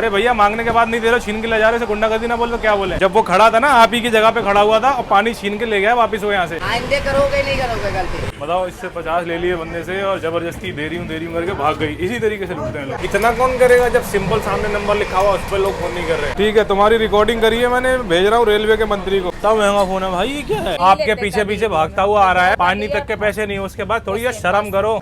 अरे भैया मांगने के बाद नहीं दे रहे, छीन के ले जा रहे, गुंडागर्दी ना बोल तो क्या बोले। जब वो खड़ा था ना आप ही की जगह पे खड़ा हुआ था और पानी छीन के ले गया वापिस वो यहाँ से। आइंदे करोगे नहीं करोगे गलती? बताओ, इससे 50 ले लिए बंदे से और जबरदस्ती दे रही हूँ करके भाग गई। इसी तरीके से लूटते हैं लोग। इतना कौन करेगा जब सिंपल सामने नंबर लिखा हुआ उस पर लोग फोन नहीं कर रहे। ठीक है, तुम्हारी रिकॉर्डिंग करिए, मैंने भेज रहा हूँ रेलवे के मंत्री को। तब महंगा फोन है भाई, ये क्या है? आपके पीछे पीछे भागता हुआ आ रहा है, पानी तक के पैसे नहीं, उसके बाद थोड़ी शर्म करो।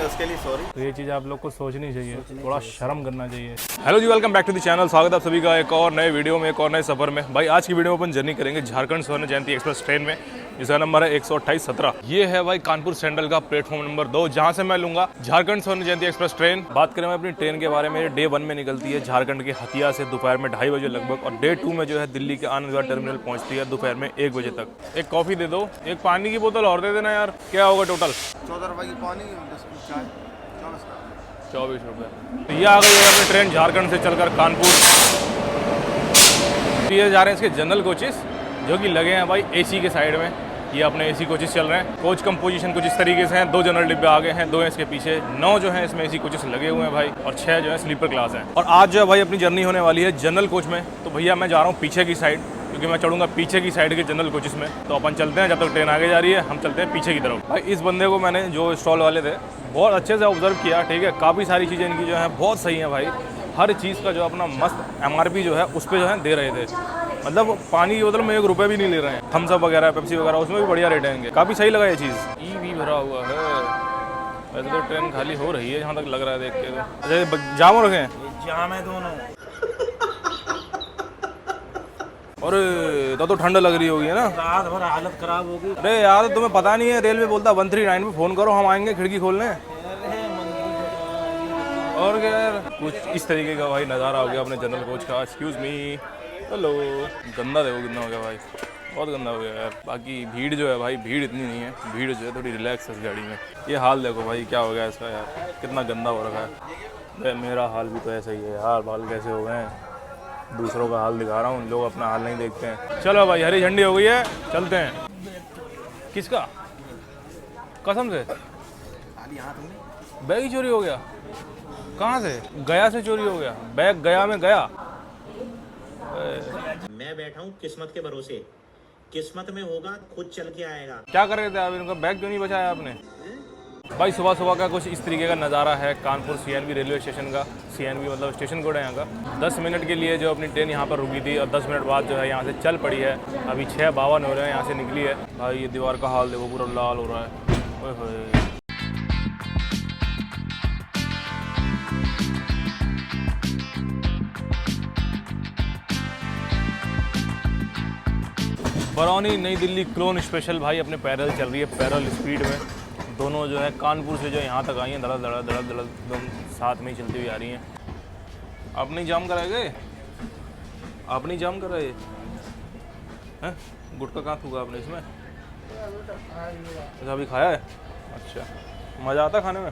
उसके लिए सॉरी। तो ये चीज आप लोग को सोचनी चाहिए, थोड़ा शर्म करना चाहिए। हेलो जी, welcome back to the channel. स्वागत है आप सभी का एक और नए वीडियो में, एक और नए सफर में। भाई आज की वीडियो में अपन जर्नी करेंगे झारखंड स्वर्ण जयंती एक्सप्रेस ट्रेन में, जिसका नंबर है 128-17। ये है भाई कानपुर सेंट्रल का प्लेटफॉर्म नंबर 2, जहां से मैं लूंगा झारखंड स्वर्ण जयंती एक्सप्रेस ट्रेन। बात करें अपनी ट्रेन के बारे में, डे 1 में निकलती है झारखंड के हथिया से दोपहर में 2:30 बजे लगभग, और डे 2 में जो है दिल्ली के आनंद विहार टर्मिनल पहुंचती है दोपहर में 1 बजे तक। एक कॉफी दे दो, एक पानी की बोतल और दे देना यार। क्या होगा टोटल? 14 रुपए की पानी, 24 रुपये। तो ये आ गई है अपनी ट्रेन झारखंड से चलकर कानपुर। ये जा रहे हैं इसके जनरल कोचेस, जो कि लगे हैं भाई एसी के साइड में। ये अपने एसी कोचेस चल रहे हैं। कोच कंपोजिशन कुछ इस तरीके से हैं, 2 जनरल डिब्बे आगे हैं, 2 हैं इसके पीछे, 9 जो हैं इसमें एसी कोचेस लगे हुए हैं भाई, और 6 जो है स्लीपर क्लास हैं। और आज जो है भाई अपनी जर्नी होने वाली है जनरल कोच में। तो भैया मैं जा रहा हूँ पीछे की साइड, क्योंकि मैं चढ़ूंगा पीछे की साइड के जनरल कोचेस में। तो अपन चलते हैं, जब तक ट्रेन आगे जा रही है हम चलते हैं पीछे की तरफ। भाई इस बंदे को मैंने, जो स्टॉल वाले थे, बहुत अच्छे से ऑब्जर्व किया। ठीक है, काफ़ी सारी चीज़ें इनकी जो है बहुत सही है भाई। हर चीज़ का जो अपना मस्त MRP जो है उस पर जो है दे रहे थे। मतलब पानी की बोतल में 1 रुपये भी नहीं ले रहे हैं। थम्स अप वगैरह, पेप्सी वगैरह, उसमें भी बढ़िया रेट है इनके। काफ़ी सही लगा ये चीज़। ई भी भरा हुआ है। वैसे तो ट्रेन खाली हो रही है जहाँ तक लग रहा है देख के। तो अच्छा जाम हो रखे हैं, जाम है दोनों। और तो ठंड लग रही होगी है ना? रात भर हालत खराब होगी। अरे यार तुम्हें पता नहीं है, रेलवे बोलता 139 पे फ़ोन करो, हम आएंगे खिड़की खोलने। और क्या यार, कुछ इस तरीके का भाई नज़ारा हो गया अपने जनरल कोच का। Excuse me, hello. गंदा देखो कितना हो गया भाई, बहुत गंदा हो गया यार। बाकी भीड़ जो है भाई, भीड़ इतनी नहीं है, भीड़ जो है थोड़ी रिलैक्स है इस गाड़ी में। ये हाल देखो भाई क्या हो गया इसका यार, कितना गंदा हो रखा है। मेरा हाल भी तो ऐसा ही है यार, बाल कैसे हो गए हैं। दूसरों का हाल दिखा रहा हूँ, लोग अपना हाल नहीं देखते हैं। चलो भाई हरी झंडी हो गई है, चलते हैं। किसका? कसम से बैग ही चोरी हो गया? कहाँ से? गया से चोरी हो गया बैग? गया में गया? मैं बैठा हूँ किस्मत के भरोसे, किस्मत में होगा खुद चल के आएगा। क्या कर रहे थे आप? इनका बैग क्यों नहीं बचाया आपने? भाई सुबह सुबह का कुछ इस तरीके का नज़ारा है कानपुर CNV रेलवे स्टेशन का। CNV मतलब स्टेशन कोड है यहाँ का। 10 मिनट के लिए जो अपनी ट्रेन यहाँ पर रुकी थी, और 10 मिनट बाद जो है यहाँ से चल पड़ी है। अभी 6:52 हो रहे हैं, यहाँ से निकली है। भाई ये दीवार का हाल देखो, पूरा लाल हो रहा है। ओए होए। बरौनी नई दिल्ली क्लोन स्पेशल भाई अपने पैरल चल रही है, पैरल स्पीड में। दोनों जो है कानपुर से जो यहाँ तक आई हैं, धड़क धड़क धड़क धड़क एकदम साथ में ही चलती हुई आ रही हैं। आप नहीं जाम कराए गए? आप नहीं जाम कराए हैं? गुटखा कहाँ थूका आपने इसमें? अच्छा अभी खाया है? अच्छा, मज़ा आता खाने में?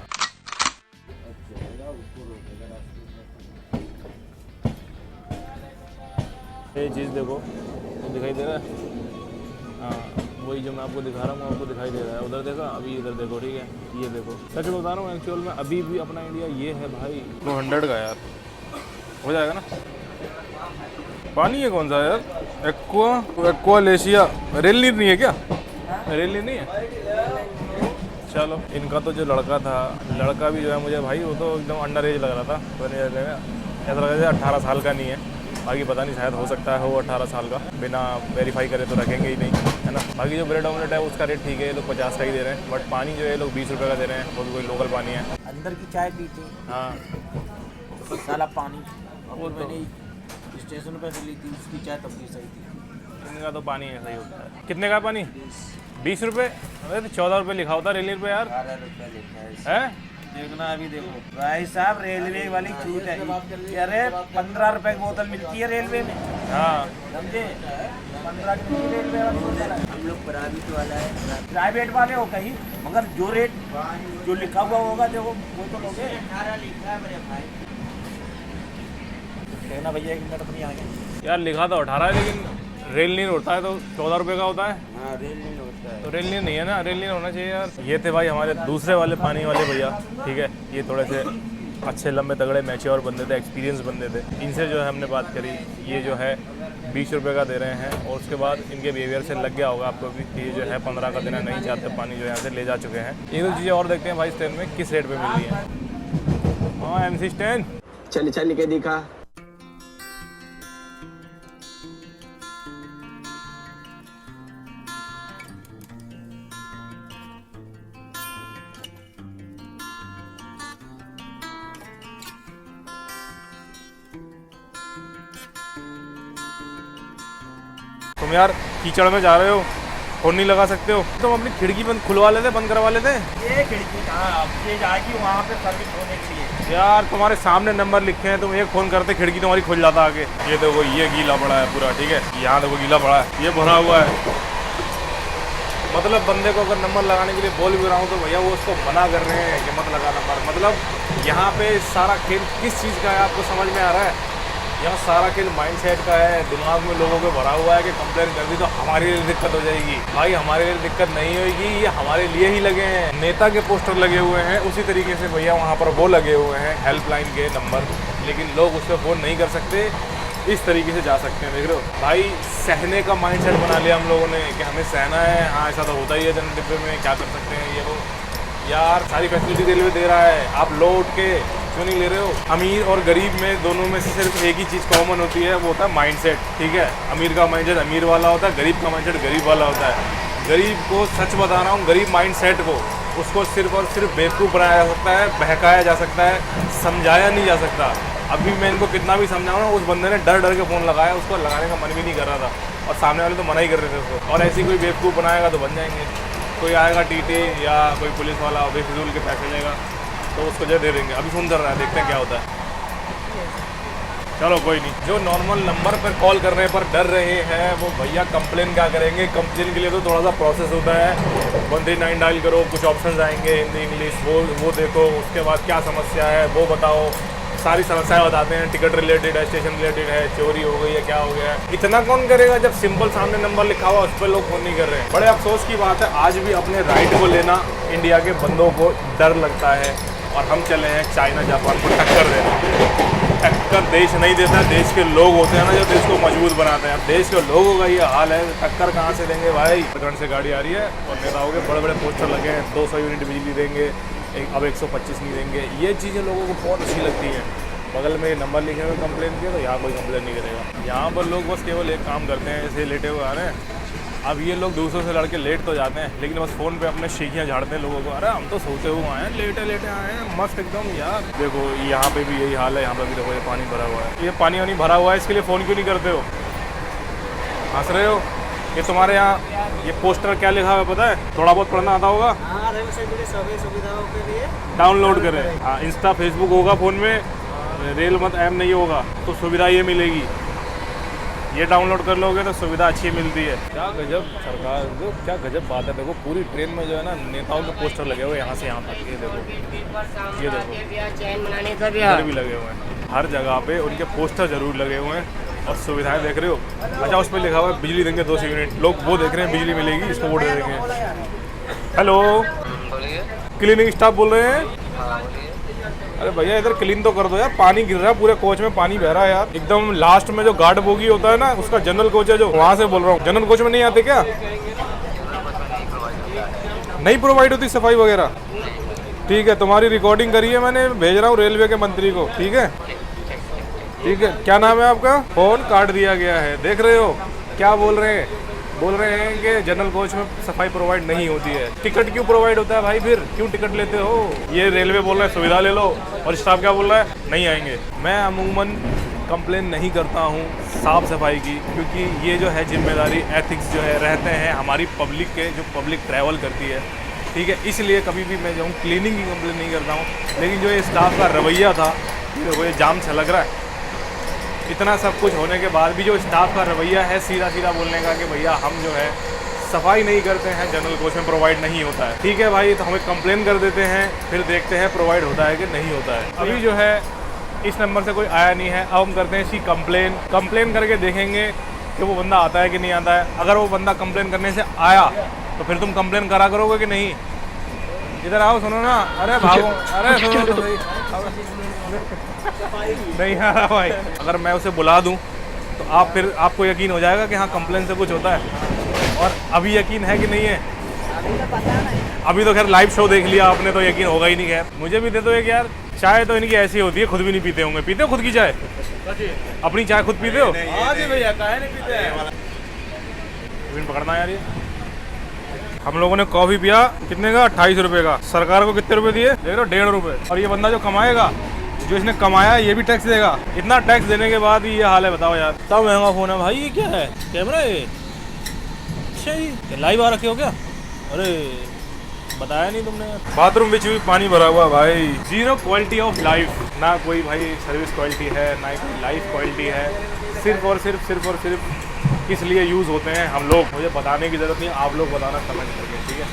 ये चीज़ देखो, दिखाई दे रहा है? हाँ वही जो मैं आपको दिखा रहा हूँ, आपको दिखाई दे रहा है। उधर देखा, अभी इधर देखो। ठीक है, ये देखो। सच बता रहा हूँ, एक्चुअल में अभी भी अपना इंडिया ये है भाई 200 का यार। हो जाएगा ना? पानी है कौन सा यार? एक्वा लेशिया। रेल नीर नहीं है क्या? रेल नीर नहीं है? चलो, इनका तो जो लड़का था, लड़का भी जो है मुझे भाई वो तो एकदम अंडर एज लग रहा था। ऐसा लग रहा था 18 साल का नहीं है। बाकी पता नहीं, शायद हो सकता है हो 18 साल का। बिना वेरीफाई करे तो रखेंगे ही नहीं, है ना। बाकी जो ब्रेड ऑमलेट है उसका रेट ठीक है, ये लोग 50 का ही दे रहे हैं। बट पानी जो है ये लोग 20 रुपये का दे रहे हैं, वो भी कोई लोकल पानी है। अंदर की चाय पीते हाँ साला पानी। वो तो मैंने स्टेशन पे से ली थी, उसकी चाय तब भी सही थी। इनका तो पानी ऐसा ही होता है। कितने का पानी? 20 रुपये? अरे तो 14 रुपये लिखा होता रेलवे पे यार। 12 रुपये लिखा है। देखना अभी देखो भाई साहब, रेलवे वाली छूट है। अरे 15 रुपए की बोतल मिलती है रेलवे में। हाँ समझे? 15 की मिलती है रेलवे वाली बोतल। हम लोग प्राइवेट वाला है, प्राइवेट वाले हो कहीं, मगर जो रेट जो लिखा हुआ होगा देखो वो तो लोगे। 18 लिखा है मेरे भाई। देखना भैया 1 मिनट नहीं आएंगे यार, लिखा तो 18 है, लेकिन रेल नीर होता है तो 14 रुपये का होता है। हाँ रेल नहीं होता है, तो रेल नीर नहीं है ना, रेल नीर होना चाहिए यार। ये थे भाई हमारे दूसरे वाले पानी वाले भैया। ठीक है, ये थोड़े से अच्छे लंबे तगड़े मैच्योर बंदे थे, एक्सपीरियंस बंदे थे। इनसे जो है हमने बात करी, ये जो है 20 रुपये का दे रहे हैं और उसके बाद इनके बिहेवियर से लग गया होगा आपको भी कि ये जो है 15 का देना नहीं चाहते, पानी जो यहाँ से ले जा चुके हैं। ये दो चीज़ें और देखते हैं भाई इस ट्रेन में किस रेट पे मिल रही है। हाँ MC स्टैंड चल चल के दिखा। तुम यार कीचड़ में जा रहे हो, फोन नहीं लगा सकते हो? तुम अपनी खिड़की बंद खुलवा लेते, बंद करवा लेते। ये खिड़की कहाँ अब ये जाएगी वहाँ पे सर्विस होने के लिए। यार तुम्हारे सामने नंबर लिखे हैं, तुम एक फ़ोन करते खिड़की तुम्हारी खुल जाता आगे। ये देखो ये गीला पड़ा है पूरा, ठीक है, यहाँ देखो गीला पड़ा है, ये भरा हुआ है। मतलब बंदे को अगर नंबर लगाने के लिए बोल भी रहा हूँ तो भैया वो उसको मना कर रहे हैं कि मत लगा नंबर। मतलब यहाँ पे सारा खेल किस चीज़ का है आपको समझ में आ रहा है? यहाँ सारा खेल माइंडसेट का है, दिमाग में लोगों को भरा हुआ है कि कंप्लेन कर दी तो हमारे लिए दिक्कत हो जाएगी। भाई हमारे लिए दिक्कत नहीं होगी, ये हमारे लिए ही लगे हैं। नेता के पोस्टर लगे हुए हैं, उसी तरीके से भैया वहाँ पर वो लगे हुए हैं हेल्पलाइन के नंबर, लेकिन लोग उस पर फ़ोन नहीं कर सकते। इस तरीके से जा सकते हैं, देख रहे हो भाई। सहने का माइंडसेट बना लिया हम लोगों ने कि हमें सहना है। हाँ ऐसा तो होता ही है जनरल डिब्बे में, क्या कर सकते हैं ये वो। यार सारी फैसिलिटी रेलवे दे रहा है, आप लो उठ के क्यों नहीं ले रहे हो? अमीर और गरीब में दोनों में से सिर्फ एक ही चीज़ कॉमन होती है, वो होता है माइंडसेट, ठीक है। अमीर का माइंडसेट अमीर वाला होता है, गरीब का माइंडसेट गरीब वाला होता है। गरीब को सच बता रहा हूँ, गरीब माइंडसेट को उसको सिर्फ और सिर्फ बेवकूफ़ बनाया जा सकता है, बहकाया जा सकता है, समझाया नहीं जा सकता। अभी मैं इनको कितना भी समझाऊँ ना, उस बंदे ने डर डर के फ़ोन लगाया, उसको लगाने का मन भी नहीं कर रहा था और सामने वाले तो मना ही कर रहे थे उसको। और ऐसी कोई बेवकूफ़ बनाएगा तो बन जाएंगे। कोई आएगा टीटी या कोई पुलिस वाला बेफिजूल के पैसे लेगा तो उसको जो दे देंगे। अभी फ़ोन कर रहा है, देखते हैं क्या होता है। चलो कोई नहीं। जो नॉर्मल नंबर पर कॉल करने पर डर रहे हैं वो भैया कंप्लेन क्या करेंगे? कंप्लेन के लिए तो थोड़ा सा प्रोसेस होता है। 139 डायल करो, कुछ ऑप्शंस आएंगे हिंदी इंग्लिश, वो देखो, उसके बाद क्या समस्या है वो बताओ, सारी समस्याएं बताते हैं। टिकट रिलेटेड है, स्टेशन रिलेटेड है, चोरी हो गई है, क्या हो गया है। इतना कौन करेगा जब सिंपल सामने नंबर लिखा हुआ उस पर लोग फोन नहीं कर रहे हैं। बड़े अफसोस की बात है, आज भी अपने राइट को लेना इंडिया के बंदों को डर लगता है और हम चले हैं चाइना जापान को टक्कर देना। टक्कर देश नहीं देता, देश के लोग होते हैं ना जो देश को मजबूत बनाते हैं। अब देश के लोगों का ये हाल है, टक्कर कहाँ से देंगे भाई? प्रखंड से गाड़ी आ रही है और नेताओं के बड़े बड़े पोस्टर लगे हैं, 200 यूनिट बिजली देंगे, अब 125 नहीं देंगे। ये चीज़ें लोगों को बहुत अच्छी लगती हैं। बगल में नंबर लिखे हुए कंप्लेन किया तो यहाँ कोई कंप्लेन नहीं करेगा। यहाँ पर लोग बस केवल एक काम करते हैं, जैसे लेटे हुए आ रहे हैं। अब ये लोग दूसरों से लड़के लेट तो जाते हैं, लेकिन बस फ़ोन पे अपने शीखियाँ झाड़ते हैं लोगों को। अरे हम तो सोते हुए आए हैं, लेटे लेटे आए हैं मस्त एकदम। यार देखो यहाँ पे भी यही हाल है, यहाँ पर भी देखो ये पानी भरा हुआ है। ये पानी वानी भरा हुआ है, इसके लिए फ़ोन क्यों नहीं करते हो? हंस रहे हो? ये तुम्हारे यहाँ ये पोस्टर क्या लिखा हुआ है पता है? थोड़ा बहुत पढ़ना आता होगा? रेल से जुड़ी सभी सुविधाओं के लिए डाउनलोड करें। हाँ इंस्टा फेसबुक होगा फ़ोन में, रेल मत ऐप नहीं होगा तो सुविधा ये मिलेगी। ये डाउनलोड कर लोगे तो सुविधा अच्छी मिलती है। क्या गजब सरकार, जो क्या गजब बात है। देखो पूरी ट्रेन में जो है ना नेताओं के पोस्टर लगे हुए यहाँ से यहाँ तक। ये देखो, ये देखो चैन बनाने का इधर भी लगे हुए हैं। हर जगह पे उनके पोस्टर जरूर लगे हुए हैं और सुविधाएं देख रहे हो। अच्छा उस पर लिखा हुआ है बिजली देंगे 200 यूनिट, लोग वो देख रहे हैं बिजली मिलेगी, इसको वोट दे देंगे। हेलो क्लीनिंग स्टाफ बोल रहे हैं? अरे भैया इधर क्लीन तो कर दो यार, पानी गिर रहा है पूरे कोच में, पानी बह रहा है यार। एकदम लास्ट में जो गार्ड बोगी होता है ना, उसका जनरल कोच है जो, वहाँ से बोल रहा हूँ। जनरल कोच में नहीं आते क्या? नहीं प्रोवाइड होती सफाई वगैरह? ठीक है, तुम्हारी रिकॉर्डिंग करी है मैंने, भेज रहा हूँ रेलवे के मंत्री को। ठीक है ठीक है, क्या नाम है आपका? फोन काट दिया गया है, देख रहे हो क्या बोल रहे हैं? बोल रहे हैं कि जनरल कोच में सफाई प्रोवाइड नहीं होती है। टिकट क्यों प्रोवाइड होता है भाई? फिर क्यों टिकट लेते हो? ये रेलवे बोल रहा है सुविधा ले लो और स्टाफ क्या बोल रहा है? नहीं आएंगे। मैं अमूमन कंप्लेन नहीं करता हूँ साफ़ सफाई की, क्योंकि ये जो है जिम्मेदारी एथिक्स जो है रहते हैं हमारी पब्लिक के, जो पब्लिक ट्रैवल करती है, ठीक है। इसलिए कभी भी मैं जो हूँ क्लीनिंग की कंप्लेन नहीं करता हूँ। लेकिन जो ये स्टाफ का रवैया था वो ये जाम छलक रहा है। इतना सब कुछ होने के बाद भी जो स्टाफ का रवैया है सीधा सीधा बोलने का कि भैया हम जो है सफाई नहीं करते हैं, जनरल कोच में प्रोवाइड नहीं होता है। ठीक है भाई, तो हमें कंप्लेन कर देते हैं, फिर देखते हैं प्रोवाइड होता है कि नहीं होता है। अभी जो है इस नंबर से कोई आया नहीं है, अब हम करते हैं इसकी कंप्लेन करके देखेंगे कि वो बंदा आता है कि नहीं आता है। अगर वो बंदा कंप्लेन करने से आया तो फिर तुम कंप्लेन करा करोगे कि नहीं? इधर आओ, सुनो ना। अरे भागो, अरे सुनो तो सही। नहीं आ रहा भाई। अगर मैं उसे बुला दूं तो आप फिर आपको यकीन हो जाएगा कि हाँ कंप्लेन से कुछ होता है, और अभी यकीन है कि नहीं है? अभी तो खैर लाइव शो देख लिया आपने तो यकीन होगा ही नहीं। खैर मुझे भी दे दो एक यार। चाय तो इनकी ऐसी होती है, खुद भी नहीं पीते होंगे। पीते हो खुद की चाय? अपनी चाय खुद पीते हो? हाँ जी भैया, काहे नहीं पीते हैं? पकड़ना यार। ये हम लोगों ने कॉफी पिया, कितने का? 28 रुपये का। सरकार को कितने रुपए दिए देख लो? 1.5 रुपये। और ये बंदा जो कमाएगा, जो इसने कमाया, ये भी टैक्स देगा। इतना टैक्स देने के बाद ही ये हाल है, बताओ यार। तब महंगा फोन है भाई। ये क्या है? कैमरा है? अच्छा जी, लाइव आ रखे हो क्या? अरे बताया नहीं तुमने। बाथरूम में भी पानी भरा हुआ भाई। Zero quality of life. ना कोई भाई सर्विस क्वालिटी है, ना कोई लाइफ क्वालिटी है। सिर्फ और सिर्फ किस लिए यूज़ होते हैं हम लोग, मुझे बताने की ज़रूरत नहीं, आप लोग बताना कमेंट करके, ठीक है?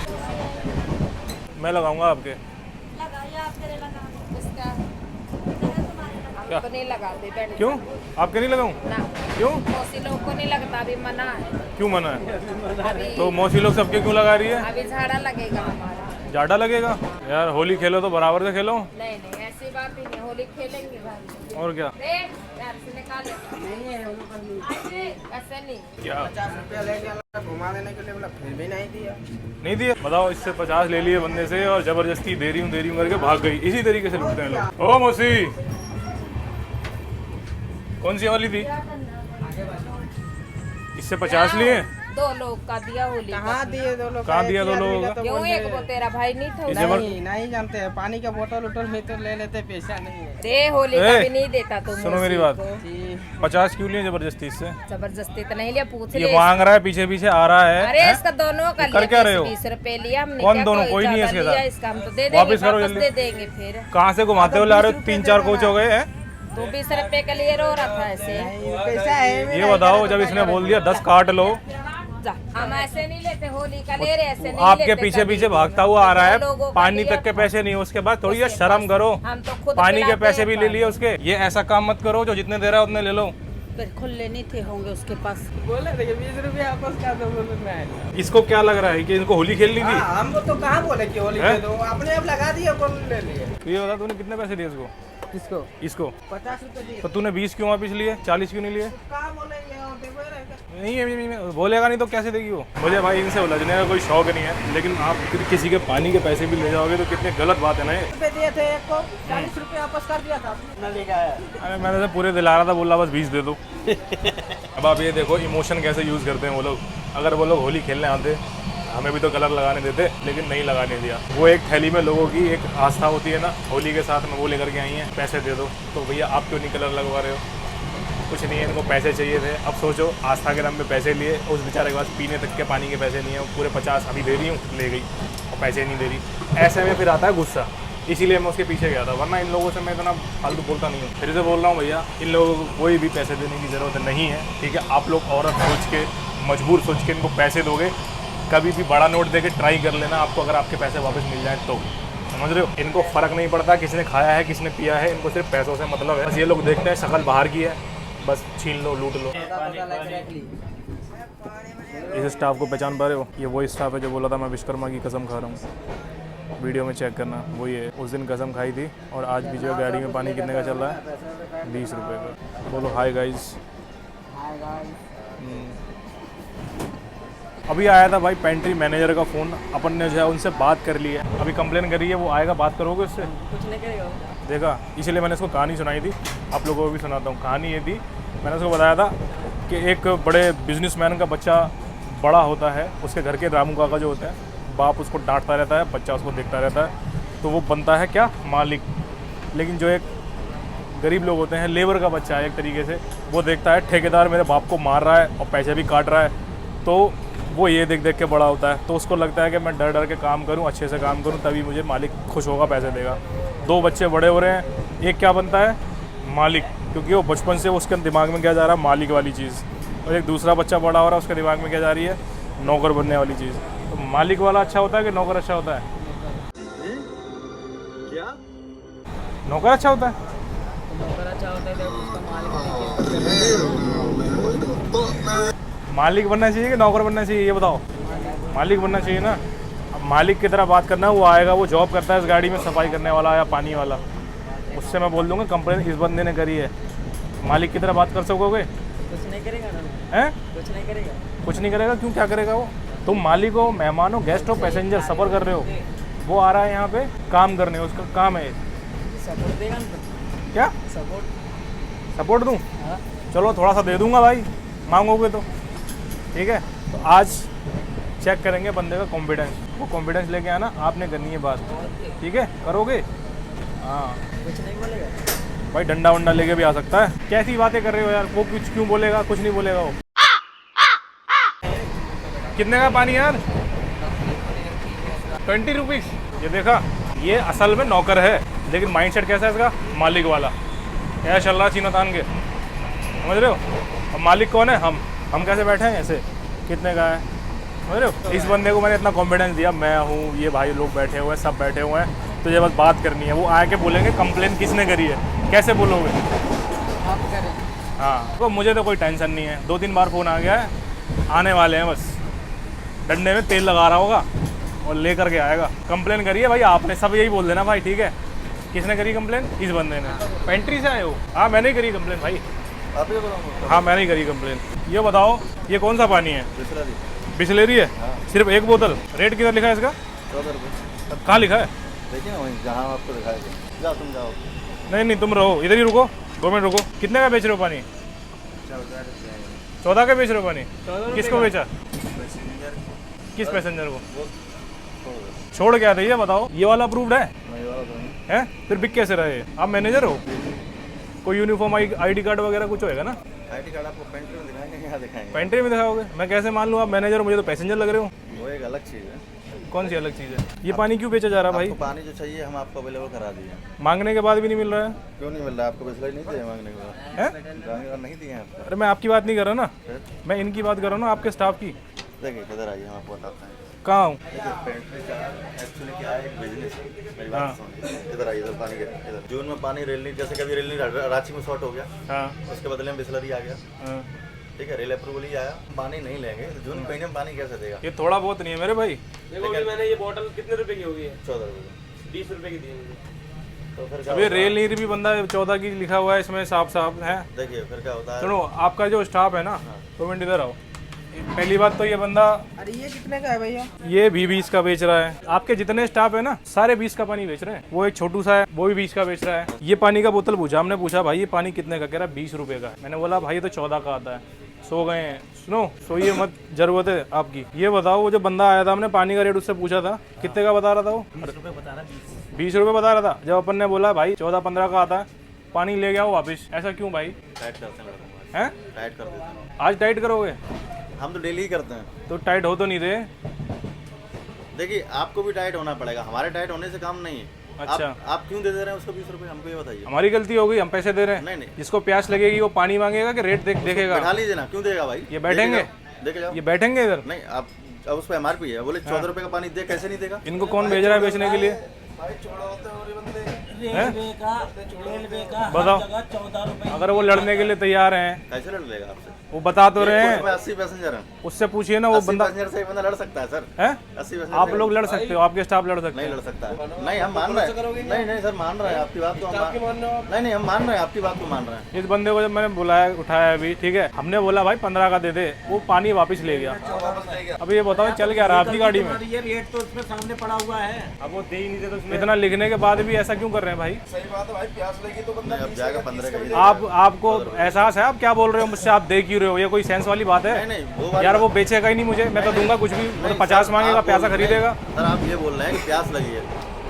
मैं लगाऊंगा आपके। क्या? तो नहीं लगाते बैठ। क्यों? आपके नहीं लगाऊं? ना। क्यों? मौसी लोग को नहीं लगता, अभी मना है। क्यों मना है? अभी तो मौसी लोग सबके क्यों लगा रही है? अभी झाड़ा लगेगा हमारा। जाड़ा लगेगा यार। होली खेलो तो बराबर से खेलो। नहीं नहीं, ऐसी बात ही नहीं। होली खेलेंगे भाई। और क्या? यार से निकाल नहीं है, ऐसे नहीं। क्या 50 रुपया ले गया घुमा देने के लिए, बोला फिर भी नहीं दिया। नहीं दिए? बताओ, इससे 50 ले लिए बंदे से और जबरदस्ती दे रही हूँ करके भाग गई। इसी तरीके से लूटते हैं लोग। ओ मौसी, कौन सी वाली थी? इससे 50 लिए? 2 लोग का दिया होली। कहाँ दिए 2 लोग? कहाँ दिया 2 लोगों का? क्यों? एक वो तेरा भाई नहीं था? इसे बर- नहीं जानते हैं। पानी का बोतल उतल में तो ले लेते, पैसा नहीं है। दे होली का भी नहीं देता तुम। सुनो मेरी बात। जी 50 क्यों लिए जबरदस्ती इससे? जबरदस्ती तो नहीं लिया, पूछ ये ले। मांग रहा है, पीछे पीछे आ रहा है। अरे हैं? इसका दोनों का कर क्या रहे हो? 20 रुपए लिया हमने। कौन क्या दोनों? कोई नहीं है ज्यादा इसके साथ। लिया, इसका हम तो दे देंगे, वापस करो वापस जल्दी। दे देंगे फिर। कहाँ से घुमाते हो ला रहे हो? 3-4 कोच हो गए हैं। तो 20 रुपए के लिए रो रहा था ऐसे। पैसा है। ये बताओ, जब इसने बोल दिया 10 काट लो, जा, हम ऐसे नहीं लेते, होली का ले रहे ऐसे नहीं आपके लेते पीछे कभी। पीछे भागता हुआ आ रहा लोगों है। का पानी लिया तक के था। पैसे नहीं, उसके बाद थोड़ी यार उसके शर्म करो। हम तो खुद पानी के पिलाते पैसे हैं भी ले लिए उसके। ये ऐसा काम मत करो, जो जितने दे रहा है उतने ले लो। फिर खुले नहीं थे होंगे उसके पास। बोले थे 20 रुपया आपस का दो, बोले मैं। इसको क्या लग रहा है कि इनको होली खेलनी थी? हम तो कहाँ बोले कि होली हैं? दे दो, अपने आप लगा दिया, कौन ले लिए? तो ये बता, तूने कितने पैसे दिए इसको? किसको? इसको 50 रुपये दिए। तो तूने 20 क्यों वापिस लिए? 40 क्यों नहीं लिए? कहाँ बोलेंगे? और देखो रहेगा। नहीं, बोलेगा नहीं तो कैसे देगी वो? मुझे भाई इनसे उलझने का कोई शौक नहीं है, लेकिन आप किसी के पानी के पैसे भी ले जाओगे तो कितनी गलत बात है ना ये। रुपये दिए थे एक को, 40 रुपये वापस कर दिया था। नली का है। अरे मैंने तो पूरे दिला रहा था, बोला बस 20 दे दो। अब आप ये देखो इमोशन कैसे यूज़ करते हैं वो लोग। अगर वो लोग होली खेलने आते, हमें भी तो कलर लगाने देते, लेकिन नहीं लगाने दिया। वो एक थैली में लोगों की एक आस्था होती है ना, होली के साथ में वो लेकर के आई हैं, पैसे दे दो। तो भैया आप क्यों नहीं कलर लगवा रहे हो? कुछ नहीं है, इनको पैसे चाहिए थे। अब सोचो, आस्था के नाम पे पैसे लिए, उस बेचारे के पास पीने तक के पानी के पैसे नहीं है। वो पूरे 50 अभी दे रही हूँ, ले गई और पैसे नहीं दे रही। ऐसे में फिर आता है गुस्सा, इसीलिए मैं उसके पीछे गया था। वरना इन लोगों से मैं इतना फालतू बोलता नहीं हूँ। फिर से बोल रहा हूँ भैया, इन लोगों को कोई भी पैसे देने की ज़रूरत नहीं है, ठीक है? आप लोग औरत सोच के, मजबूर सोच के इनको पैसे दोगे, कभी भी बड़ा नोट दे के ट्राई कर लेना आपको, अगर आपके पैसे वापस मिल जाए तो। समझ रहे हो? इनको फ़र्क नहीं पड़ता किसने खाया है, किसने पिया है, इनको सिर्फ पैसों से मतलब है। बस ये लोग देखते हैं शक्ल बाहर की है, बस छीन लो, लूट लो। इस स्टाफ को पहचान पा रहे हो? ये वही स्टाफ है जो बोला था मैं विश्वकर्मा की कसम खा रहा हूँ। वीडियो में चेक करना, वही है। उस दिन कसम खाई थी और आज भी जो गाड़ी में पानी कितने का चल रहा है? 20 रुपये का। बोलो हाय गाइस। अभी आया था भाई पेंट्री मैनेजर का फ़ोन, अपन ने जो है उनसे बात कर ली है। अभी कंप्लेन करी है, वो आएगा, बात करोगे उससे? कुछ नहीं करेगा। देखा, इसलिए मैंने इसको कहानी सुनाई थी, आप लोगों को भी सुनाता हूँ। कहानी ये थी, मैंने उसको बताया था कि एक बड़े बिजनेसमैन का बच्चा बड़ा होता है, उसके घर के रामू काका जो होते हैं, बाप उसको डांटता रहता है, बच्चा उसको देखता रहता है, तो वो बनता है क्या? मालिक। लेकिन जो एक गरीब लोग होते हैं, लेबर का बच्चा है एक तरीके से, वो देखता है ठेकेदार मेरे बाप को मार रहा है और पैसे भी काट रहा है, तो वो ये देख देख के बड़ा होता है। तो उसको लगता है कि मैं डर डर के काम करूं, अच्छे से काम करूं, तभी मुझे मालिक खुश होगा, पैसे देगा। 2 बच्चे बड़े हो रहे हैं, एक क्या बनता है? मालिक, क्योंकि वो बचपन से उसके दिमाग में क्या जा रहा है? मालिक वाली चीज़। और एक दूसरा बच्चा बड़ा हो रहा है, उसके दिमाग में क्या जा रही है? नौकर बनने वाली चीज़। तो मालिक वाला अच्छा होता है कि नौकर अच्छा होता है? क्या? नौकर अच्छा होता है। नौकर अच्छा होता है जब उसका मालिक मालिक बनना चाहिए कि नौकर बनना चाहिए, ये बताओ। मालिक बनना चाहिए ना। अब मालिक की तरह बात करना, वो आएगा, वो जॉब करता है इस गाड़ी में, सफाई करने वाला या पानी वाला, उससे मैं बोल दूंगा कंप्लेन इस बंदे ने करी है। मालिक की तरह बात कर सकोगे? कुछ नहीं करेगा ना, हैं? कुछ नहीं करेगा। कुछ नहीं करेगा? क्यों, क्या करेगा वो? तुम मालिक हो, मेहमान हो, गेस्ट हो, पैसेंजर, सफ़र कर रहे हो, वो आ रहा है यहाँ पे काम करने, उसका काम है। सपोर्ट देगा ना? क्या सपोर्ट दूँ? हाँ। चलो थोड़ा सा दे दूंगा भाई, मांगोगे तो, ठीक है। तो आज चेक करेंगे बंदे का कॉन्फिडेंस, वो कॉन्फिडेंस लेके आना, आपने करनी है बात, ठीक है? करोगे? हाँ कुछ नहीं बोलेगा भाई, डंडा वंडा लेके भी आ सकता है। कैसी बातें कर रहे हो यार, वो कुछ क्यों बोलेगा? कुछ नहीं बोलेगा वो। कितने का पानी यार? 20 रुपीज़। ये देखा, ये असल में नौकर है, लेकिन माइंडसेट कैसा है इसका? मालिक वाला। क्या चल रहा चीना तान के, समझ रहे हो? अब मालिक कौन है? हम कैसे बैठे हैं ऐसे? कितने का है, समझ रहे हो? इस बंदे को मैंने इतना कॉन्फिडेंस दिया, मैं हूँ, ये भाई लोग बैठे हुए हैं, सब बैठे हुए हैं, तो ये बस बात करनी है। वो आके बोलेंगे कंप्लेन किसने करी है, कैसे बोलोगे? आप करें। हाँ, तो मुझे तो कोई टेंशन नहीं है, 2-3 बार फ़ोन आ गया है, आने वाले हैं, बस डंडे में तेल लगा रहा होगा और लेकर के आएगा। कंप्लेन करिए भाई, आपने सब यही बोल देना भाई, ठीक है? किसने करी कंप्लेन? इस बंदे ने। पेंट्री से आए हो? हाँ मैंने ही करी कंप्लेन भाई। आप ही बताओ। हाँ मैंने ही करी कंप्लेन। ये बताओ, ये कौन सा पानी है? बिस्लेरी है? सिर्फ एक बोतल? रेट कितना लिखा है इसका? 14 रुपये। कहाँ लिखा है? देखिए ना वहीं जहाँ आपको दिखाएगा, जाओ तुम जाओ। नहीं तुम रहो इधर ही, रुको 2 मिनट रुको। कितने का बेच रहे हो पानी? 14 का बेच रहे हो पानी? किसको बेचा? किस पैसेंजर को? छोड़ क्या दे, ये बताओ। ये वाला अप्रूव्ड है? हैं? फिर बिक कैसे रहे? आप मैनेजर हो? कोई यूनिफॉर्म आईडी कार्ड वगैरह कुछ होएगा ना? आईडी कार्ड आपको पेंट्री में दिखाएंगे, यहाँ दिखाएंगे। पेंट्री में दिखाओगे? मैं कैसे मान लूँ आप मैनेजर हो? मुझे तो पैसेंजर लग रहे हो। वो एक अलग चीज़ है। कौन सी अलग चीज़ है? ये पानी क्यों बेचा जा रहा है भाई? आपको पानी जो चाहिए हम आपको अवेलेबल करा दिए। मांगने के बाद भी नहीं मिल रहा है? क्यों नहीं मिल रहा? आपको बिस्लरी नहीं दिए मांगने के बाद? हैं? मांगने के नहीं दिए आपको। अरे मैं आपकी बात नहीं कर रहा ना, मैं इनकी बात कर रहा हूँ ना, आपके स्टाफ की। देखिए इधर आइए, हम आपको बताते हैं। कहाँ हूँ? देखिए पेंट्री का एक्चुअली क्या है, एक बिजनेस है। मेरी बात सुनिए, इधर आइए, इधर पानी के इधर। जून में पानी रेल नहीं, जैसे कभी रेल नहीं रांची में शॉर्ट हो गया, हाँ उसके बदले में बिस्लरी आ गया, हाँ। ठीक है, रेल अप्रूवल ही आया, पानी नहीं लेंगे तो जून महीने में पानी कैसे देगा? ये थोड़ा बहुत नहीं है मेरे भाई। देखो कि मैंने ये बोतल कितने रुपए की होगी? 14 रुपये। 20 रुपए की दी है मुझे। तो फिर क्या अभी होता है? रेल नीर भी बंदा 14 की लिखा हुआ है इसमें, साफ साफ है। देखिए फिर क्या होता है। सुनो, आपका जो स्टाफ है ना, 2 मिनट इधर आओ। पहली बात तो ये बंदा, अरे ये कितने का है भैया? ये भी 20 का बेच रहा है। आपके जितने स्टाफ है ना, सारे 20 का पानी बेच रहे हैं। वो एक छोटू सा है, वो भी 20 का बेच रहा है। ये पानी का बोतल पूछा, हमने पूछा भाई ये पानी कितने का? कह रहा 20 रुपए का है। मैंने बोला भाई ये तो 14 का आता है। सो गए हैं। सुनो, सोइए मत, जरूरत है आपकी। ये बताओ, वो जो बंदा आया था, हमने पानी का रेट उससे पूछा था, कितने का बता रहा था वो? 20 रुपये बता रहा। 20 रुपये बता रहा था। जब अपन ने बोला भाई 14-15 का आता है, पानी ले गया वो वापिस। ऐसा क्यों भाई? टाइट करते हैं लड़कों हैं? को, टाइट कर देते हैं। आज टाइट करोगे? हम तो डेली ही करते हैं। तो टाइट हो तो नहीं रहे। देखिए आपको भी टाइट होना पड़ेगा, हमारे टाइट होने से काम नहीं है। अच्छा। आप क्यों दे रहे हैं उसको 20 रुपये? हमको ये बताइए। हमारी गलती हो गई, हम पैसे दे रहे हैं। नहीं। जिसको प्यास लगेगी वो पानी मांगेगा कि रेट देखेगा? बैठा लीजिए ना, क्यों देगा भाई? ये बैठेंगे? देखे जाओ। ये बैठेंगे इधर? नहीं, आप अब उस पर MRP है, बोले 14 रुपये का पानी दे, कैसे नहीं देगा? इनको कौन भेज रहा है बेचने के लिए? रेलवे का बताओ। 14 रुपए। अगर वो लड़ने के लिए तैयार हैं, कैसे लड़ लेगा आपसे? वो बता तो रहे हैं। 80 पैसेंजर हैं। उससे पूछिए ना, वो 80 बंदा पैसेंजर से एक बंदा लड़ सकता है सर। है। 80 पैसेंजर आप से- लोग लड़ सकते हो, आपके स्टाफ लड़ सकते नहीं हैं। लड़ सकता है। नहीं, हम मान रहे हैं। नहीं सर, मान रहे हैं आपकी बात को। नहीं, हम मान रहे हैं आपकी बात को, मान रहे हैं। इस बंदे को जब मैंने बुलाया, उठाया अभी, ठीक है, हमने बोला भाई 15 का दे दे, वो पानी वापस ले गया। अब ये बताओ चल क्या रहा है आपकी गाड़ी में? ये रेट तो उसमें सामने पड़ा हुआ है। अब वो दे ही नहीं देते। इतना लिखने के बाद भी ऐसा क्यों कर रहे हैं भाई? सही बात है भाई, प्यास लगी तो बंदा अब जाएगा 15 का ही। आपको एहसास है आप क्या बोल रहे हो मुझसे? आप दे क्यों रहे हो? ये कोई सेंस वाली बात है? नहीं, वो वाली यार वो बेचेगा ही नहीं मुझे, मैं तो दूंगा कुछ भी। वो तो 50 मांगेगा, प्यासा खरीदेगा। सर आप ये बोल रहे हैं कि प्यास लगी है,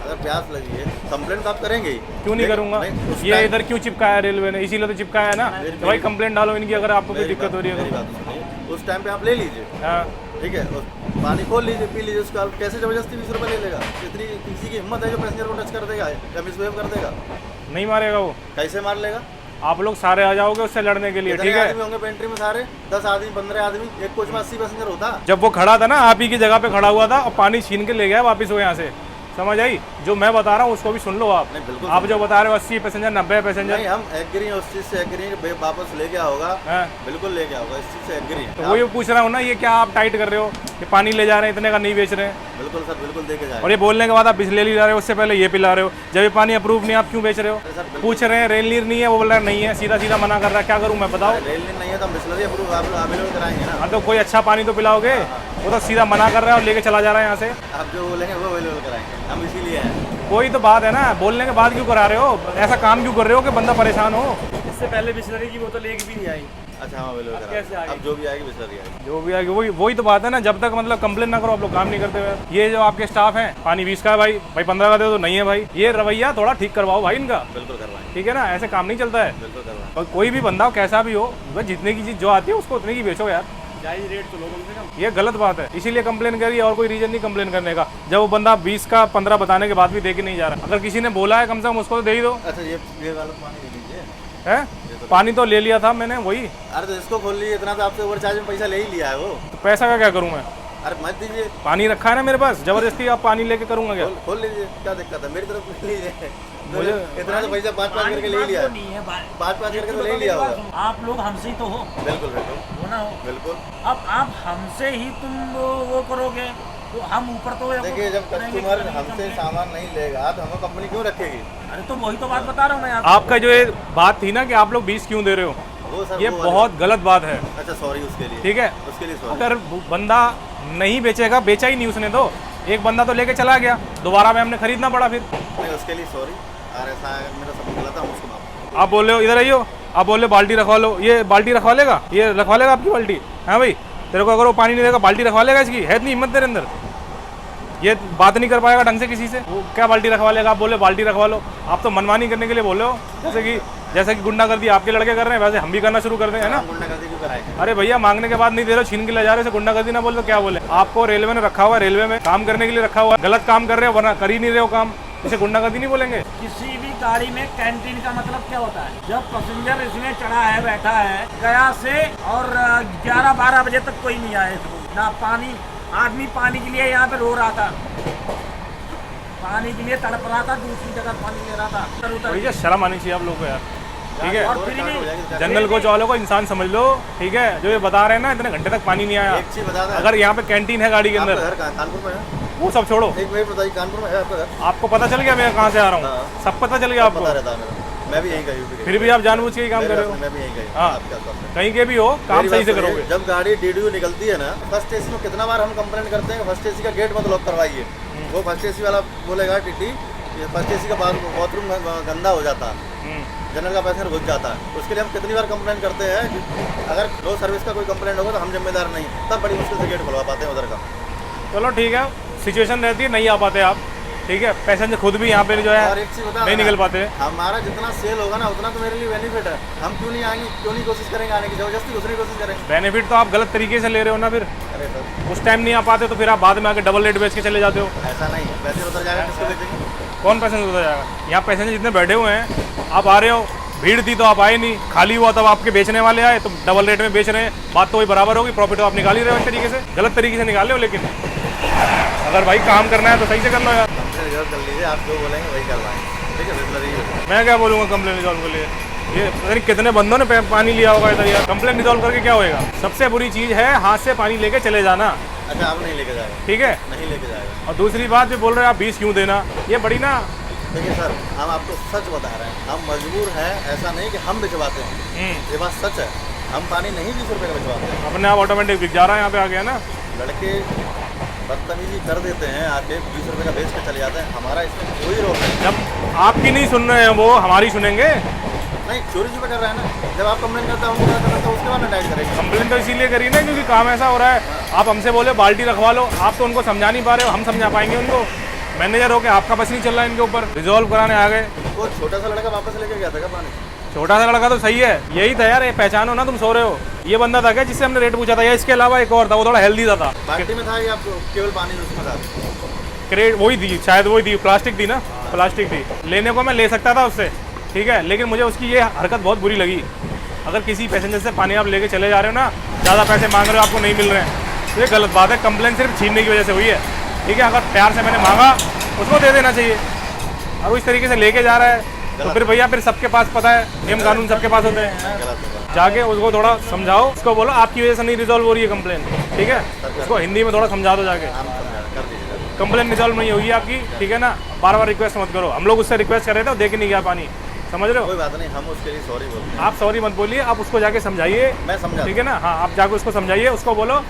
अगर प्यास लगी है कंप्लेंट तो आप करेंगे ही। क्यों नहीं करूंगा? उस ये टाइम- इधर क्यों चिपकाया है रेलवे ने? इसीलिए तो चिपकाया है ना कि भाई कंप्लेंट डालो इनकी, अगर आपको कोई मेरी दिक्कत हो रही है मेरी तो। बात सुनिए, उस टाइम पे आप ले लीजिए, हाँ, ठीक है, और पानी खोल लीजिए, पी लीजिए उसका। कैसे जबरदस्ती 20 रुपये ले लेगा? इतनी किसी की हिम्मत है जो पैसेंजर को टच कर देगा या मिसबिहेव कर देगा? नहीं मारेगा वो। कैसे मार लेगा? आप लोग सारे आ जाओगे उससे लड़ने के लिए, कितने ठीक है? आदमी होंगे पेंट्री में? सारे 10 आदमी, 15 आदमी। एक कोच में 80 पैसेंजर होता। जब वो खड़ा था ना, आप ही की जगह पे खड़ा हुआ था और पानी छीन के ले गया वापस वो यहाँ से। समझ आई? जो मैं बता रहा हूँ उसको भी सुन लो आप। नहीं, बिल्कुल आप जो बता रहे हो 80 पैसेंजर 90 पैसेंजर, नहीं हम एग्री हैं उस चीज़ से, एग्री हैं कि वापस ले गया होगा, बिल्कुल ले गया होगा, इस चीज़ से एग्री हैं। तो वही पूछ रहा हूँ ना, ये क्या आप टाइट कर रहे हो कि पानी ले जा रहे हैं इतने का नहीं बेच रहे हैं? बिल्कुल सर, बिल्कुल दे के जाए। और ये बोलने के बाद आप बिस्लेरी ला रहे हो, उससे पहले ये पिला रहे हो। जब ये पानी अप्रूव नहीं आप क्यों बेच रहे हो? पूछ रहे हैं रेल नीर नहीं है, वो बोल रहा है नहीं है, सीधा सीधा मना कर रहा है। क्या करूँ मैं, बताओ? रेल नहीं है तो हम बिस्लरी अप्रूव आप अवेलेबल कराएंगे ना। हाँ तो कोई अच्छा पानी तो पिलाओगे? वो तो सीधा मना कर रहा है और लेके चला जा रहा है यहाँ से। आप जो बोलेंगे वो अवेलेबल कराएंगे, हम इसीलिए हैं। कोई तो बात है ना, बोलने के बाद क्यों करा रहे हो? ऐसा काम क्यों कर रहे हो कि बंदा परेशान हो? इससे पहले बिस्लरी की बोतल एक भी नहीं आई। अच्छा हम अवेलेबल कैसे कराएंगे, आगे? अब जो भी आएगी बिस्लरी आएगी। जो भी आगे वही तो बात है ना, जब तक मतलब कंप्लेन ना करो आप लोग काम नहीं करते हुए। ये जो आपके स्टाफ हैं, पानी 20 का है भाई 15 का दे तो नहीं है भाई, ये रवैया थोड़ा ठीक करवाओ भाई इनका। बिल्कुल करवाएंगे, ठीक है ना, ऐसे काम नहीं चलता है। बिल्कुल करवाएंगे। और कोई भी बंदा हो कैसा भी हो, बस जितने की चीज़ जो आती है उसको उतने की बेचो यार। जायज रेट तो लो कम से कम। ये गलत बात है, इसीलिए कंप्लेन करी और कोई रीजन नहीं कंप्लेन करने का। जब वो बंदा 20 का 15 बताने के बाद भी दे के नहीं जा रहा, अगर किसी ने बोला है कम से कम उसको तो दे ही दो। अच्छा ये वाला पानी दे दीजिए। है पानी तो ले लिया था मैंने, वही। अरे तो इसको खोल लीजिए, इतना तो आपसे ओवर चार्ज में पैसा ले ही लिया है वो। तो पैसा का क्या करूँ मैं? अरे मत दीजिए, पानी रखा है ना मेरे पास, जबरदस्ती आप पानी लेके करूँगा क्या? खोल लीजिए, क्या दिक्कत है? मेरी तरफ ले लीजिए। मुझे इतना तो पैसा 5-5 करके ले लिया है, नहीं है 5-5 करके तो ले लिया होगा। आप लोग हमसे ही तो हो, बिल्कुल बिल्कुल हो ना हो। बिल्कुल। अब आप हमसे ही तुम वो करोगे तो हम ऊपर तो देखिए जब कस्टमर हमसे सामान नहीं लेगा तो हमें कंपनी क्यों रखेगी? अरे तो वही तो बात बता रहा हूँ मैं आपका जो ये बात थी ना कि आप लोग 20 क्यों दे रहे हो, वो सर ये वो बहुत गलत बात है। अच्छा सॉरी उसके लिए। ठीक है, उसके लिए सॉरी। अगर बंदा नहीं बेचेगा, बेचा ही नहीं उसने तो, एक बंदा तो लेके चला गया, दोबारा में हमने खरीदना पड़ा फिर। नहीं उसके लिए सॉरी। अरे ऐसा मेरा सब गलत था, उसको माफ। आप बोल रहे हो इधर आइयो, आप बोल रहे हो बाल्टी रखवा लो, ये बाल्टी रखवा लेगा? ये रखवा लेगा आपकी बाल्टी? हाँ भाई, तेरे को अगर वो पानी नहीं देगा बाल्टी रखवा लेगा? इसकी है इतनी हिम्मत तेरे अंदर? ये बात नहीं कर पाएगा ढंग से किसी से, वो क्या बाल्टी रखवा लेगा? आप बोले बाल्टी रखवा लो, आप तो मनमानी करने के लिए बोल रहे हो। जैसे कि गुंडागर्दी आपके लड़के कर रहे हैं, वैसे हम भी करना शुरू कर दें, है ना? गुंडागर्दी क्यों कराएंगे? अरे भैया मांगने के बाद नहीं दे रहे हो, छीन के ले जा रहे हो, गुंडागर्दी ना बोले तो क्या बोले? आपको रेलवे ने रखा हुआ है, रेलवे में काम करने के लिए रखा हुआ है, गलत काम कर रहे हो वरना कर ही नहीं रहे हो काम, इसे गुंडागर्दी नहीं बोलेंगे? किसी भी गाड़ी में कैंटीन का मतलब क्या होता है? जब पैसेंजर इसमें चढ़ा है, बैठा है गया से और 11-12 बजे तक कोई नहीं आया इसको ना पानी, आदमी पानी के लिए यहाँ पे रो रहा था, पानी के लिए तड़प रहा था, दूसरी जगह पानी ले रहा था। भैया शर्म आनी चाहिए आप लोगों को यार, ठीक है? और फ्री में जनरल कोच वालों को इंसान समझ लो, ठीक है? जो ये बता रहे हैं ना इतने घंटे तक पानी नहीं आया, एक चीज बता दें, अगर यहाँ पे कैंटीन है गाड़ी के आपका अंदर, घर कहाँ? कानपुर में है? वो सब छोड़ो, एक मिनट बताइए, कानपुर में है आपका घर? आपको पता चल गया मैं कहाँ से आ रहा हूँ? हाँ। सब पता चल गया पता आपको? रहता है मेरा, मैं भी यहीं का यूपी। फिर भी आप जानबूझ के ही काम कर रहे हो? मैं भी यहीं का ही। हाँ। आप क्या करते हैं? कहीं के भी हो, काम मेरी सही से बात सुनिए, करोगे। जब गाड़ी DDU निकलती है ना, फर्स्ट एसी में कितना बार हम कंप्लेंट करते हैं फर्स्ट एसी का गेट मत लॉक करवाइए। वो फर्स्ट एसी वाला बोलेगा टीटी फर्स्ट एसी का बाथरूम गंदा हो जाता है, जनरल का पैसेंजर घुस जाता है, उसके लिए हम कितनी बार कंप्लेंट करते हैं कि अगर रो सर्विस का कोई कंप्लेंट होगा तो हम जिम्मेदार नहीं, तब बड़ी मुश्किल से गेट खुलवा पाते हैं उधर का। चलो ठीक है, सिचुएशन रहती है नहीं आ पाते आप, ठीक है? पैसेंजर खुद भी यहाँ पे जो है और एक चीज़ बता नहीं निकल पाते। हमारा जितना सेल होगा ना उतना तो मेरे लिए बेनिफिट है, हम क्यों नहीं आएंगे, क्यों नहीं कोशिश करेंगे आने की, जबरदस्ती दूसरी कोशिश करेंगे। बेनिफिट तो आप गलत तरीके से ले रहे हो ना, फिर अरे सर उस टाइम नहीं आ पाते तो फिर आप बाद में आके डबल रेट बेच के चले जाते हो। ऐसा नहीं है, पैसे उतर जाएगा किसको बेचेंगे? कौन पैसेंजर उतर जाएगा? यहाँ पैसेंजर जितने बैठे हुए हैं, आप आ रहे हो, भीड़ थी तो आप आए नहीं, खाली हुआ तब आपके बेचने वाले आए तो डबल रेट में बेच रहे हैं, बात तो वही बराबर होगी, प्रॉफिट तो आप निकाल ही रहे हो इस तरीके से, गलत तरीके से निकाल रहे हो। लेकिन अगर भाई काम करना है तो सही से कर लो यार। रिजॉल्व कर लीजिए, आप जो बोलेंगे वही करवाएंगे, ठीक है? बिल्कुल मैं क्या बोलूँगा कंप्लेन रिजॉल्व के लिए? ये पता नहीं कितने बंदों ने पानी लिया होगा इधर यार, कंप्लेन रिजॉल्व करके क्या होएगा? सबसे बुरी चीज़ है हाथ से पानी लेके चले जाना, अच्छा आप नहीं लेके जाएगा? ठीक है? नहीं लेके जाएगा। और दूसरी बात जो बोल रहे हो आप 20 क्यों देना, ये बड़ी ना, देखिए सर हम आपको सच बता रहे हैं, हम मजबूर हैं, ऐसा नहीं कि हम भिजवाते हैं, ये बात सच है, हम पानी नहीं 20 रुपये का भिजवाते हैं। अपने आप ऑटोमेटिक बिक जा रहा है यहाँ पे आ गया ना। लड़के बदतमीजी कर देते हैं, आके 20 रुपये का बेच के चले जाते हैं, हमारा इसमें कोई रोक नहीं। जब आपकी नहीं सुन रहे हैं वो हमारी सुनेंगे? नहीं चोरी छुपे कर रहे हैं ना, जब आप कंप्लेन करते हैं तो उसके बाद ना टाइट करेंगे। कंप्लेन तो इसीलिए करी ना क्योंकि काम ऐसा हो रहा है, आप हमसे बोले बाल्टी रखवा लो, आप तो उनको समझा नहीं पा रहे हो, हम समझा पाएंगे उनको? मैनेजर हो के आपका बस नहीं चल रहा है इनके ऊपर, रिजॉल्व कराने आ गए। वो छोटा सा लड़का वापस लेके गया था क्या पानी? छोटा सा लड़का तो सही है, यही था यार, ये पहचानो ना, तुम सो रहे हो। ये बंदा था क्या जिससे हमने रेट पूछा था, या इसके अलावा एक और था, वो थोड़ा हेल्दी था? बाल्टी में था या केवल पानी उसमें था? क्रेट वही थी शायद, वही थी, प्लास्टिक थी ना, प्लास्टिक थी। लेने को मैं ले सकता था उससे, ठीक है, लेकिन मुझे उसकी ये हरकत बहुत बुरी लगी। अगर किसी पैसेंजर से पानी आप लेके चले जा रहे हो ना, ज़्यादा पैसे मांग रहे हो, आपको नहीं मिल रहे हैं, तो ये गलत बात है। कंप्लेन सिर्फ छीनने की वजह से हुई है, ठीक है? अगर प्यार से मैंने मांगा उसको दे देना चाहिए। और वो इस तरीके से लेके जा रहा है तो फिर भैया फिर सबके पास पता है नियम कानून सबके पास होते हैं। गलत होगा। जाके उसको थोड़ा समझाओ, उसको बोलो आपकी वजह से नहीं रिजॉल्व हो रही है कंप्लेन, ठीक है। उसको हिंदी में थोड़ा समझा दो जाके, हम समझा कर दीजिए। कंप्लेन रिजॉल्व नहीं होगी आपकी, ठीक है ना। बार बार रिक्वेस्ट मत करो, हम लोग उससे रिक्वेस्ट कर रहे थे, दे के नहीं गया पानी, समझ रहे हो। कोई बात नहीं, हम उसके लिए सॉरी बोलते हैं। आप सॉरी मत बोलिए, आप उसको जाके समझाइए, मैं समझा, ठीक है ना। हाँ, आप जाके उसको समझाइए, उसको बोलो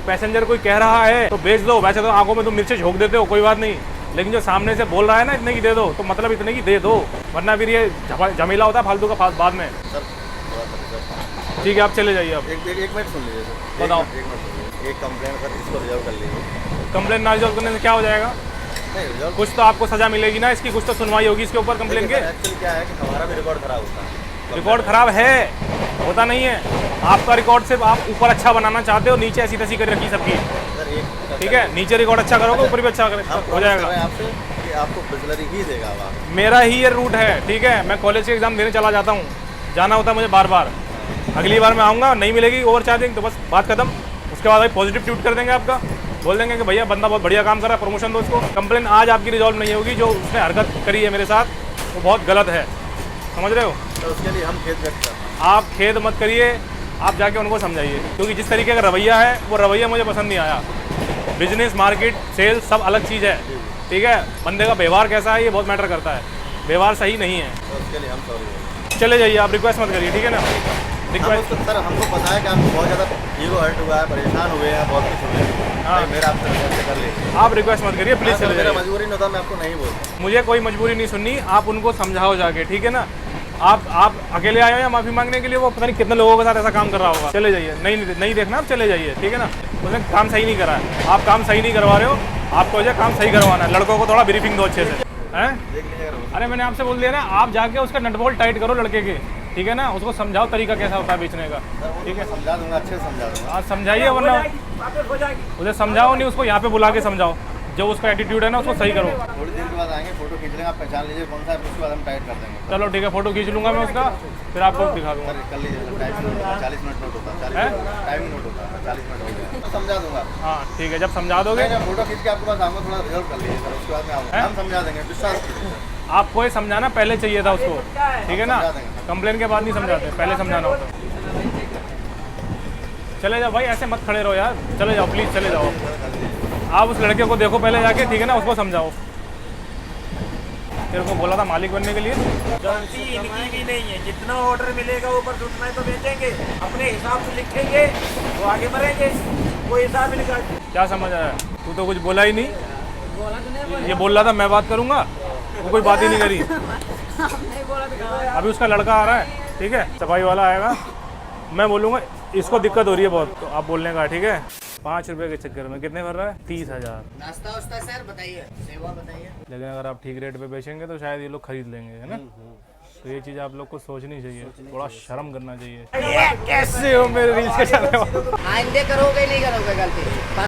पैसेंजर कोई कह रहा है तो बेच दो। वैसे तो आंखों में तुम मिर्ची झोंक देते हो, कोई बात नहीं, लेकिन जो सामने से बोल रहा है ना इतने की दे दो, तो मतलब इतने की दे दो, वरना फिर ये झमेला होता है फालतू का बाद में। सर थोड़ा सा ठीक है, आप चले जाइए। आप एक मिनट सुन लीजिए सर। बताओ। एक मिनट सुन लीजिए। एक कंप्लेन सर इसको रिजॉल्व कर लीजिए। कंप्लेन ना रिजॉल्व करने से क्या हो जाएगा? नहीं रिजॉल्व कुछ तो आपको सजा मिलेगी ना, इसकी कुछ तो सुनवाई होगी इसके ऊपर कंप्लेन के। एक्चुअली क्या है कि हमारा भी रिकॉर्ड खराब होता है। रिकॉर्ड खराब है, होता नहीं है। आपका रिकॉर्ड सिर्फ आप ऊपर अच्छा बनाना चाहते हो, नीचे ऐसी तैसी कर रखी सबकी, सर एक ठीक है। नीचे रिकॉर्ड अच्छा करोगे, ऊपर भी अच्छा हो जाएगा। आपसे कि आपको बिजलरी ही देगा आवाज। मेरा ही ये रूट है, ठीक है। मैं कॉलेज के एग्जाम देने चला जाता हूँ, जाना होता है मुझे बार बार। अगली बार मैं आऊँगा, नहीं मिलेगी ओवर चार्जिंग तो बस बात खत्म। उसके बाद भाई पॉजिटिव ट्वीट कर देंगे आपका, बोल देंगे कि भैया बंदा बहुत बढ़िया काम कर रहा है, प्रमोशन दो उसको। कंप्लेन आज आपकी रिजॉल्व नहीं होगी, जो उसने हरकत करी है मेरे साथ वो बहुत गलत है, समझ रहे हो। तो उसके लिए हम खेद व्यक्त करते हैं। आप खेद मत करिए, आप जाके उनको समझाइए, क्योंकि जिस तरीके का रवैया है वो रवैया मुझे पसंद नहीं आया। बिजनेस, मार्केट, सेल्स सब अलग चीज़ है, ठीक है। बंदे का व्यवहार कैसा है ये बहुत मैटर करता है, व्यवहार सही नहीं है। तो उसके लिए हम सॉरी बोलते हैं। चले जाइए, आप रिक्वेस्ट मत करिए, ठीक है ना। रिक्वेस्ट सर हमको पता है कि आपको बहुत ज़्यादा ईगो हर्ट हुआ है, परेशान हुए हैं, बहुत कुछ हुए हैं। हाँ। भाई मेरा आपसे रिक्वेस्ट कर लीजिए। आप रिक्वेस्ट मत करिए प्लीज़, चले मेरा जाइए। मजबूरी नहीं होता, मैं आपको नहीं बोलता। मुझे कोई मजबूरी नहीं सुननी, आप उनको समझाओ जाके, ठीक है ना। आप अकेले आए हो या माफ़ी मांगने के लिए, वो पता नहीं कितने लोगों के साथ ऐसा काम कर रहा होगा। चले जाइए, नहीं देखना, आप चले जाइए, ठीक है ना। उसने काम सही नहीं करा है, आप काम सही नहीं करवा रहे हो, आपको वजह काम सही करवाना है। लड़कों को थोड़ा ब्रीफिंग दो अच्छे से, हैं। देख लीजिए अगर हो अरे मैंने आपसे बोल दिया ना, आप जाके उसका नट बोल्ट टाइट करो लड़के के, ठीक है ना। उसको समझाओ तरीका कैसा होता है बेचने का, ठीक है। समझा दूंगा, अच्छे से समझा दूंगा। आप समझाइए, वरना वापस हो जाएगी। उसे समझाओ नहीं, उसको यहाँ पे बुला के समझाओ। जो उसका एटीट्यूड है ना उसको सही करो। थोड़ी देर के बाद आएंगे, फोटो खींच लेंगे, आप पहचान लीजिए कौन सा है, उसके बाद हम टाइट कर देंगे। चलो ठीक है, फोटो खींच लूंगा मैं उसका, फिर आपको दिखा दूंगा। सर कर लीजिए, टाइमिंग नोट होता है, 40 मिनट नोट होता है, 40 मिनट टाइमिंग नोट होता है, 40 मिनट हो गया। तो समझा दूंगा। हाँ ठीक है, जब समझा दोगे मैं फोटो खींच के आपके पास आऊँगा, थोड़ा रिजल्व कर लीजिए सर, उसके बाद मैं आऊँगा, हम समझा देंगे, विश्वास कीजिए। आपको ये समझाना पहले चाहिए था उसको, ठीक है ना। समझा देंगे। कंप्लेन के बाद नहीं समझाते, पहले समझाना होता। चले जाओ भाई, ऐसे मत खड़े रहो यार, चले जाओ प्लीज़, चले जाओ। आप उस लड़के को देखो पहले जाके, ठीक है ना, उसको समझाओ। तेरे को बोला था मालिक बनने के लिए। गलती इनकी भी नहीं है, जितना ऑर्डर मिलेगा ऊपर से उतना ही तो बेचेंगे, अपने हिसाब से लिखेंगे वो आगे बढ़ेंगे, कोई हिसाब ही निकाल। क्या समझ आया? तू तो कुछ बोला ही नहीं, ये बोल रहा था मैं बात करूंगा, वो कोई बात ही नहीं करी। अभी उसका लड़का आ रहा है, ठीक है, सफाई वाला आएगा, मैं बोलूँगा इसको दिक्कत हो रही है बहुत, तो आप बोलने का, ठीक है। 5 रुपये के चक्कर में कितने भर रहा है? 30,000। नाश्ता वास्ता सर बताइए, सेवा बताइए। लेकिन अगर आप ठीक रेट पे बेचेंगे तो शायद ये लोग खरीद लेंगे, है ना। तो ये चीज़ आप लोग को सोचनी चाहिए, थोड़ा शर्म करना चाहिए। ये कैसे हो मेरे रील्स के चलने वाले? आइंदे करोगे नहीं करोगे गलती?